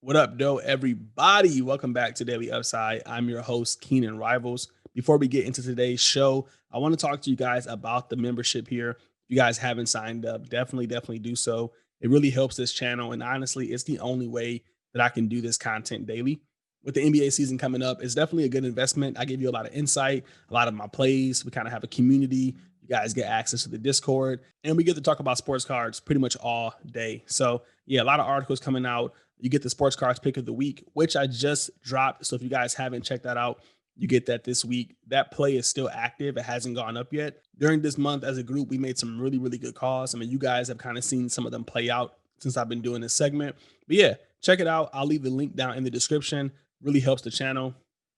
What up, though, everybody? Welcome back to Daily Upside. I'm your host, Keenan Rivals. Before we get into today's show, I want to talk to you guys about the membership here. If you guys haven't signed up, definitely do so. It really helps this channel. And honestly, it's the only way that I can do this content daily. With the NBA season coming up, it's definitely a good investment. I give you a lot of insight, a lot of my plays. We kind of have a community. You guys get access to the Discord, and we get to talk about sports cards pretty much all day. So, yeah, a lot of articles coming out. You get the sports cards pick of the week, which I just dropped. So if you guys haven't checked that out, you get that this week. That play is still active. It hasn't gone up yet. During this month as a group, we made some really good calls. I mean, you guys have kind of seen some of them play out since I've been doing this segment. But yeah, check it out. I'll leave the link down in the description. Really helps the channel.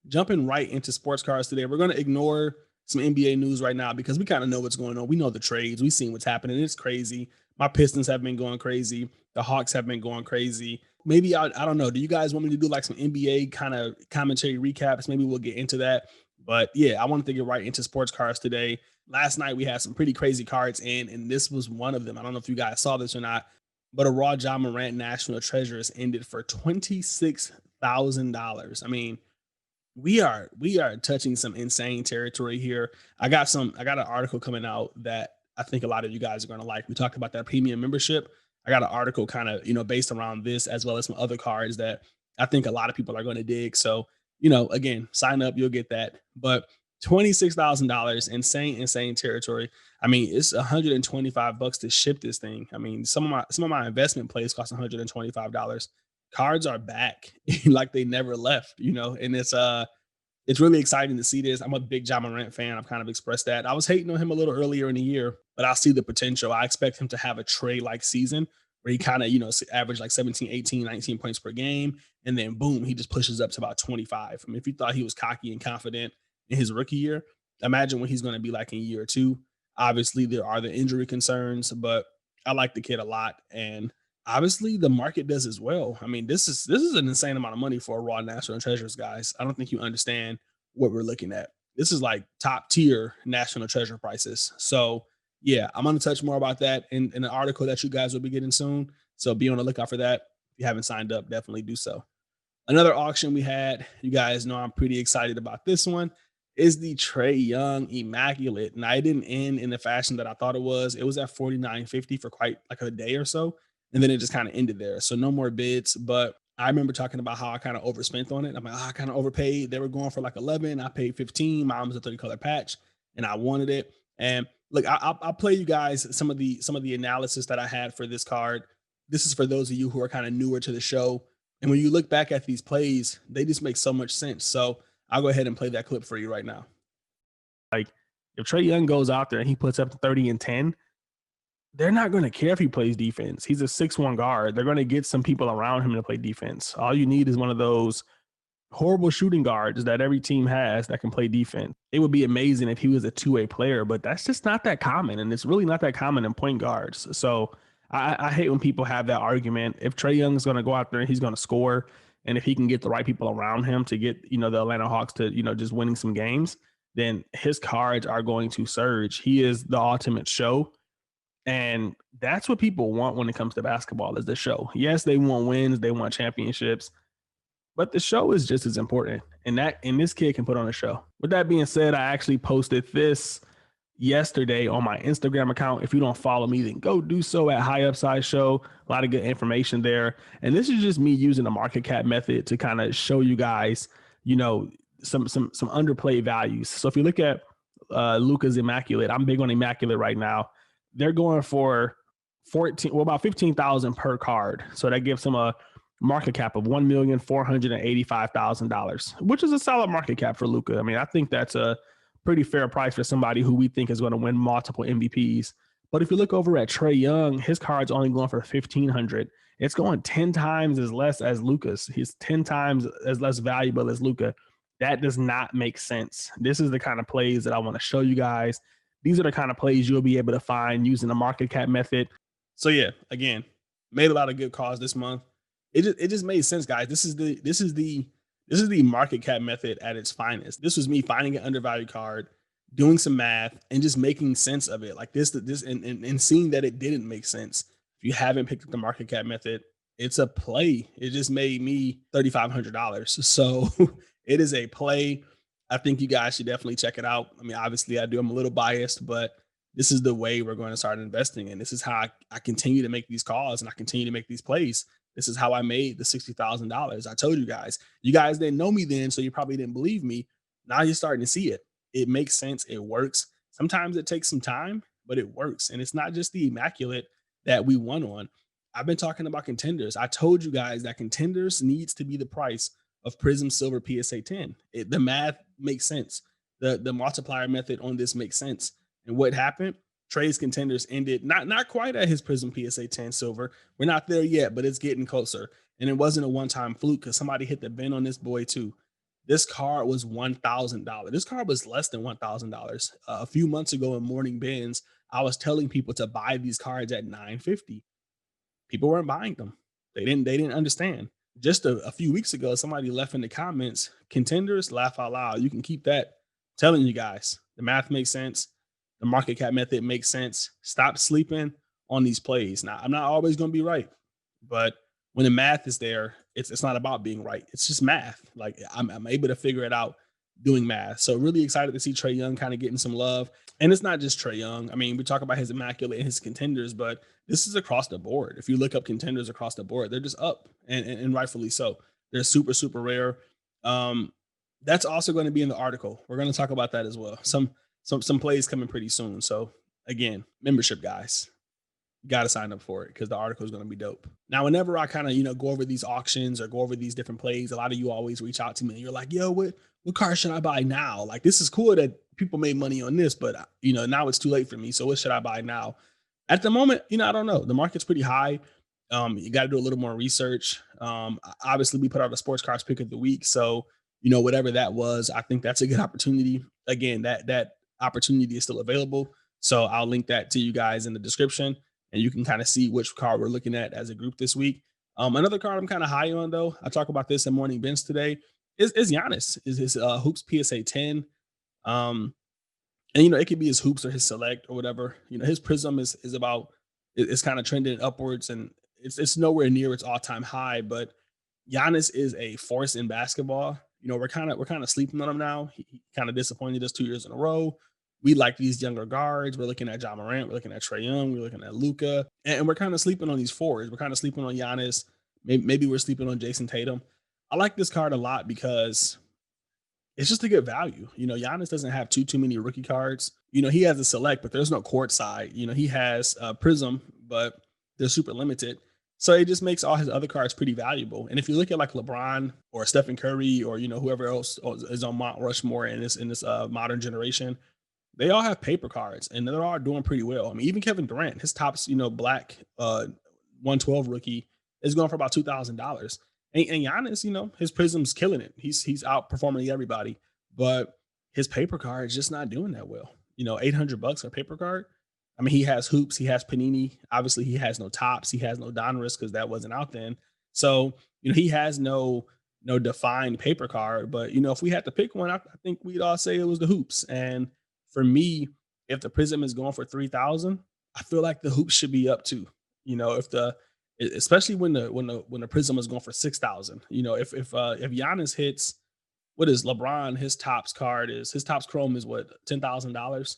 Jumping right into sports cards today, we're going to ignore some NBA news right now because we kind of know what's going on. We know the trades. We've seen what's happening. It's crazy. My Pistons have been going crazy. The Hawks have been going crazy. Maybe I don't know. Do you guys want me to do like some NBA kind of commentary recaps? Maybe we'll get into that. But yeah, I wanted to get right into sports cards today. Last night we had some pretty crazy cards in, and this was one of them. I don't know if you guys saw this or not, but a raw John Morant National Treasures ended for $26,000. I mean, we are touching some insane territory here. I got an article coming out that I think a lot of you guys are going to like. We talked about that premium membership. I got an article kind of, based around this as well as some other cards that I think a lot of people are going to dig. So, again, sign up, you'll get that. But $26,000, insane territory. I mean, it's $125 to ship this thing. I mean, some of my investment plays cost $125. Cards are back like they never left, and it's really exciting to see this. I'm a big John Morant fan. I've kind of expressed that. I was hating on him a little earlier in the year, but I see the potential. I expect him to have a Trey-like season where he kind of, average like 17, 18, 19 points per game. And then boom, he just pushes up to about 25. I mean, if you thought he was cocky and confident in his rookie year, imagine what he's going to be like in year two. Obviously, there are the injury concerns, but I like the kid a lot. And obviously the market does as well. I mean, this is an insane amount of money for a raw national treasures, guys. I don't think you understand what we're looking at. This is like top tier national treasure prices. So yeah, I'm going to touch more about that in an article that you guys will be getting soon. So be on the lookout for that. If you haven't signed up, definitely do so. Another auction we had, you guys know I'm pretty excited about this one, is the Trey Young Immaculate. And I didn't end in the fashion that I thought it was. It was at 49.50 for quite like a day or so. And then it just kind of ended there. So no more bids. But I remember talking about how I kind of overspent on it. I'm like, I kind of overpaid. They were going for like 11. I paid 15. Mine was a 30 color patch and I wanted it. And look, I'll play you guys some of the analysis that I had for this card. This is for those of you who are kind of newer to the show. And when you look back at these plays, they just make so much sense. So I'll go ahead and play that clip for you right now. Like, if Trey Young goes out there and he puts up 30 and 10, they're not going to care if he plays defense. He's a 6'1" guard. They're going to get some people around him to play defense. All you need is one of those horrible shooting guards that every team has that can play defense. It would be amazing if he was a two-way player, but that's just not that common, and it's really not that common in point guards. So I hate when people have that argument. If Trey Young is going to go out there and he's going to score, and if he can get the right people around him to get, the Atlanta Hawks to, just winning some games, then his cards are going to surge. He is the ultimate show. And that's what people want when it comes to basketball, is the show. Yes, they want wins, they want championships, but the show is just as important. And this kid can put on a show. With that being said, I actually posted this yesterday on my Instagram account. If you don't follow me, then go do so at High Upside Show. A lot of good information there. And this is just me using the market cap method to kind of show you guys, some underplayed values. So if you look at Luka's Immaculate, I'm big on Immaculate right now. They're going for about 15,000 per card. So that gives them a market cap of $1,485,000, which is a solid market cap for Luka. I mean, I think that's a pretty fair price for somebody who we think is going to win multiple MVPs. But if you look over at Trey Young, his card's only going for 1,500. It's going 10 times as less as Luka's. He's 10 times as less valuable as Luka. That does not make sense. This is the kind of plays that I want to show you guys. These are the kind of plays you'll be able to find using the market cap method. So yeah, again, made a lot of good calls this month. It just made sense, guys. This is the market cap method at its finest. This was me finding an undervalued card, doing some math, and just making sense of it. Like this and seeing that it didn't make sense. If you haven't picked up the market cap method, It's a play. It just made me $3,500. So it is a play. I think you guys should definitely check it out. I mean, obviously, I do. I'm a little biased, but this is the way we're going to start investing. And this is how I continue to make these calls and I continue to make these plays. This is how I made the $60,000. I told you guys. You guys didn't know me then, so you probably didn't believe me. Now you're starting to see it. It makes sense. It works. Sometimes it takes some time, but it works. And it's not just the immaculate that we won on. I've been talking about contenders. I told you guys that contenders needs to be the price of Prism Silver PSA 10. The math makes sense. The multiplier method on this makes sense. And what happened? Trey's contenders ended not quite at his Prism PSA 10 silver. We're not there yet, but it's getting closer. And it wasn't a one-time fluke because somebody hit the bin on this boy too. This card was $1,000. This card was less than $1,000. A few months ago in morning bins, I was telling people to buy these cards at 950. People weren't buying them. They didn't understand. Just a few weeks ago, somebody left in the comments, contenders, laugh out loud. You can keep that. Telling you guys, the math makes sense. The market cap method makes sense. Stop sleeping on these plays. Now, I'm not always going to be right, but when the math is there, it's not about being right. It's just math. Like I'm able to figure it out doing math. So really excited to see Trey Young kind of getting some love. And it's not just Trey Young. I mean, we talk about his immaculate and his contenders, but this is across the board. If you look up contenders across the board, they're just up and rightfully so. They're super, super rare. Um, that's also going to be in the article. We're going to talk about that as well. Some plays coming pretty soon. So again, membership guys, got to sign up for it because the article is going to be dope. Now, whenever I kind of go over these auctions or go over these different plays, a lot of you always reach out to me and you're like, "Yo, what car should I buy now? Like, this is cool that people made money on this, but now it's too late for me. So what should I buy now?" At the moment, I don't know. The market's pretty high. You got to do a little more research. Obviously, we put out a sports cars pick of the week, so whatever that was, I think that's a good opportunity. Again, that opportunity is still available, so I'll link that to you guys in the description, and you can kind of see which car we're looking at as a group this week. Another car I'm kind of high on though. I talk about this in morning bins today. Is Giannis? Is his hoops PSA 10? Um, and it could be his hoops or his select or whatever. His prism is about it's kind of trending upwards, and it's nowhere near its all time high. But Giannis is a force in basketball. We're kind of sleeping on him now. He kind of disappointed us 2 years in a row. We like these younger guards. We're looking at John Morant. We're looking at Trey Young. We're looking at Luca, and we're kind of sleeping on these forwards. We're kind of sleeping on Giannis. Maybe we're sleeping on Jason Tatum. I like this card a lot because it's just a good value. Giannis doesn't have too many rookie cards. He has a select, but there's no court side. He has a Prism, but they're super limited. So it just makes all his other cards pretty valuable. And if you look at like LeBron or Stephen Curry or whoever else is on Mount Rushmore in this modern generation, they all have paper cards and they're all doing pretty well. I mean, even Kevin Durant, his tops, black 112 rookie is going for about $2,000. And Giannis, his Prism's killing it. He's outperforming everybody, but his paper card is just not doing that well. $800 for a paper card. I mean, he has hoops, he has Panini. Obviously, he has no tops, he has no Donruss because that wasn't out then. So he has no defined paper card. But if we had to pick one, I think we'd all say it was the hoops. And for me, if the Prism is going for 3,000, I feel like the hoops should be up too. If the especially when the Prism is going for 6,000. If Giannis hits, what is LeBron? His tops Chrome is what, $10,000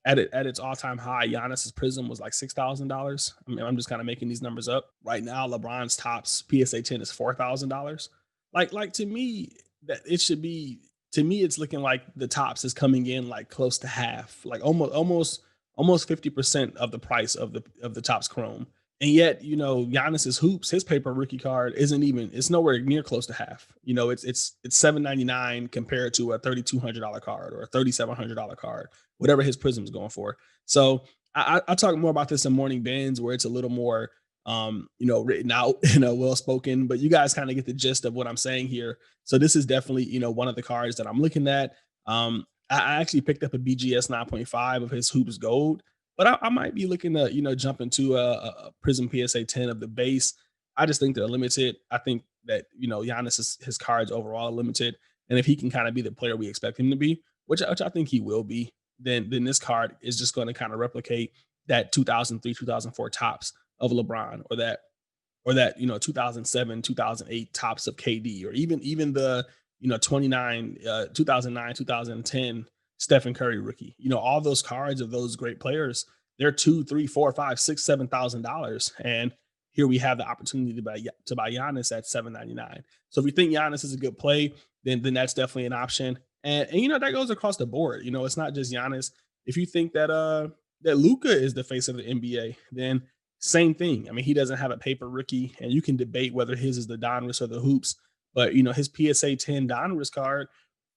at its all time high. Giannis's Prism was like $6,000. I mean, I'm just kind of making these numbers up right now. LeBron's tops PSA 10 is $4,000. Like to me, that it should be. To me, it's looking like the tops is coming in like close to half, like almost 50% of the price of the tops Chrome. And yet, Giannis's hoops, his paper rookie card it's nowhere near close to half. It's $799 compared to a $3,200 card or a $3,700 card, whatever his Prism's going for. So I talk more about this in morning bins where it's a little more written out, well spoken, but you guys kind of get the gist of what I'm saying here. So this is definitely, one of the cards that I'm looking at. I actually picked up a BGS 9.5 of his hoops gold, but I might be looking to, jump into a Prism PSA 10 of the base. I just think they're limited. I think that, Giannis his cards overall are limited. And if he can kind of be the player we expect him to be, which I think he will be, then this card is just going to kind of replicate that 2003, 2004 tops of LeBron or that or that, 2007, 2008 tops of KD, or even the, 2009, 2010 Stephen Curry rookie. All those cards of those great players, they're two, three, four, five, six, $7,000. And here we have the opportunity to buy Giannis at 799. So if you think Giannis is a good play, then that's definitely an option. And that goes across the board. It's not just Giannis. If you think that Luka is the face of the NBA, then same thing. I mean, he doesn't have a paper rookie, and you can debate whether his is the Donruss or the hoops. But his PSA 10 Donruss card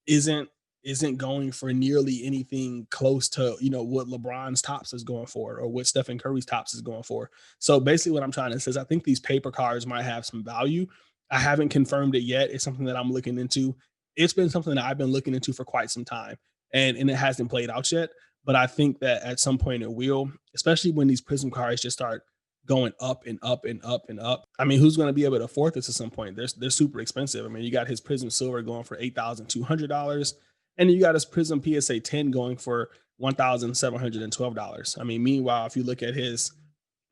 isn't isn't going for nearly anything close to what LeBron's tops is going for or what Stephen Curry's tops is going for. So basically, what I'm trying to say is I think these paper cards might have some value. I haven't confirmed it yet. It's something that I'm looking into. It's been something that I've been looking into for quite some time, and it hasn't played out yet. But I think that at some point it will, especially when these Prism cards just start going up and up and up and up. I mean, who's going to be able to afford this at some point? They're super expensive. I mean, you got his Prism Silver going for $8,200, and you got his Prism PSA 10 going for $1,712. I mean, meanwhile, if you look at his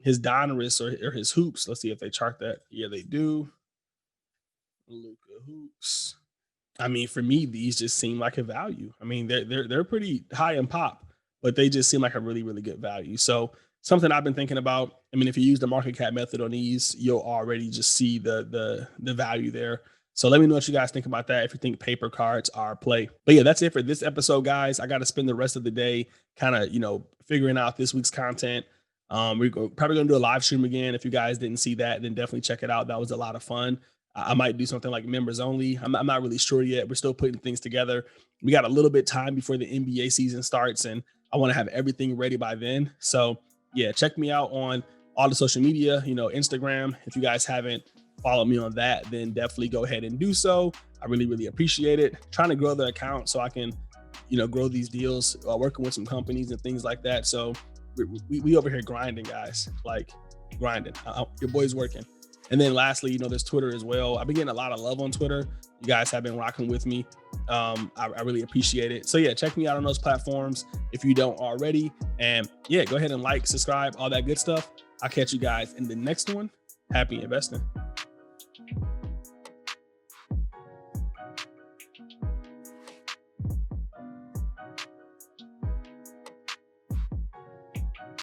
Donruss or his hoops, let's see if they chart that. Yeah, they do. Luka hoops. I mean, for me, these just seem like a value. I mean, they're pretty high in pop, but they just seem like a really, really good value. So something I've been thinking about. I mean, if you use the market cap method on these, you'll already just see the value there. So let me know what you guys think about that. If you think paper cards are a play. But yeah, that's it for this episode, guys. I got to spend the rest of the day kind of figuring out this week's content. Probably gonna do a live stream again. If you guys didn't see that, then definitely check it out. That was a lot of fun. I might do something like members only. I'm not really sure yet. We're still putting things together. We got a little bit time before the NBA season starts, and I want to have everything ready by then. So yeah, check me out on all the social media, Instagram. If you guys haven't followed me on that, then definitely go ahead and do so. I really, really appreciate it. Trying to grow the account so I can, grow these deals, working with some companies and things like that. So we over here grinding, guys, like grinding. Your boy's working. And then lastly, there's Twitter as well. I've been getting a lot of love on Twitter. You guys have been rocking with me. I really appreciate it. So yeah, check me out on those platforms if you don't already. And yeah, go ahead and like, subscribe, all that good stuff. I'll catch you guys in the next one. Happy investing.